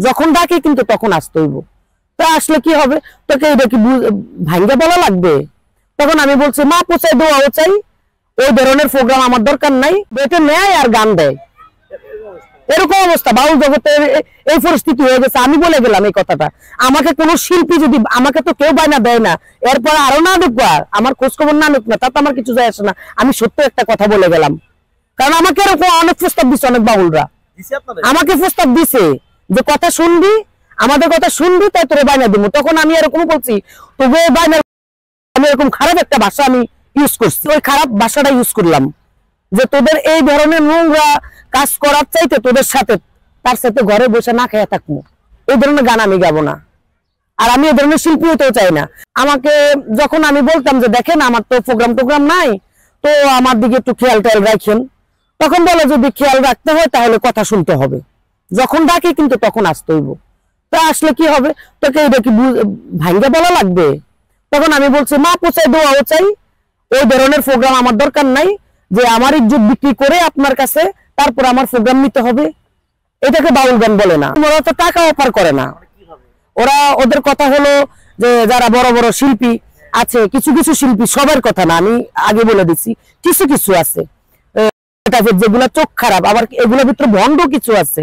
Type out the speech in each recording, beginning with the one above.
যখন ডাকে কিন্তু তখন আসতে হইব। তা আসলে কি হবে, তোকে এটা কি ভাঙ্গা বলা লাগবে? তখন আমি বলছি মা পোচাই দোয়াও চাই, ওই ধরনের প্রোগ্রাম আমার দরকার নাই, এটা নেয় আর গান দেয়। এরকম অবস্থা বাউল জগতে এই পরিস্থিতি হয়ে গেছে। আমি বলে গেলাম এই কথাটা, আমাকে কোনো শিল্পী যদি, আমাকে তো কেউ বায়না দেয় না, এরপর আরো না দেখবো, আর আমার খোঁজ খবর না নিক না, তাতে আমার কিছু যায় আসে না। আমি সত্য একটা কথা বলে গেলাম, কারণ আমাকে এরকম অনেক প্রস্তাব দিচ্ছে, অনেক বাউলরা আমাকে প্রস্তাব দিছে যে কথা শুনবি, আমাদের কথা শুনবি, তাই তোরে বায়না দিব। তখন আমি এরকম বলছি, তবে বায়না, আমি এরকম খারাপ একটা ভাষা আমি ইউজ করছি, ওই খারাপ ভাষাটা ইউজ করলাম যে তোদের এই ধরনের নোংরা কাজ করার চাইতে তোদের সাথে, তার সাথে ঘরে বসে না খেয়ে থাকবো, এই ধরনের গান আমি গাবো না, আর আমি এই ধরনের শিল্পী হতেও চাই না। আমাকে যখন আমি বলতাম যে দেখেন আমার তো প্রোগ্রাম নাই, তো আমার দিকে একটু খেয়াল টেয়াল রাখেন, তখন বলে যদি খেয়াল রাখতে হয় তাহলে কথা শুনতে হবে, যখন ডাকে কিন্তু তখন আসতে হইব। তা আসলে কি হবে, তোকে এটা কি ভাঙ্গা বলা লাগবে? তখন আমি বলছি মা পোচাই দোয়াও চাই, ওই ধরনের প্রোগ্রাম আমার দরকার নাই, যে আমার ইজ্জত বিক্রি করে আপনার কাছে তারপর আমার প্রোগ্রাম নিতে হবে, এটাকে বাউল গান বলে না। ওরা তো টাকা অফার করে না, ওরা ওদের কথা হলো যে যারা বড় বড় শিল্পী আছে, কিছু কিছু শিল্পী, সবার কথা না, আমি আগে বলে দিচ্ছি, কিছু কিছু আছে যেগুলা চোখ খারাপ, আবার এগুলোর ভিতরে ভণ্ড কিছু আছে।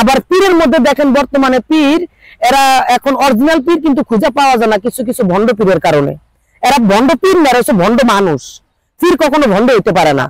আবার পীরের মধ্যে দেখেন বর্তমানে পীর, এরা এখন অরিজিনাল পীর কিন্তু খুঁজে পাওয়া যায় না কিছু কিছু ভণ্ড পীরের কারণে। এরা ভণ্ড পীর না, এরা ভণ্ড মানুষ। পীর কখনো ভণ্ড হইতে পারে না।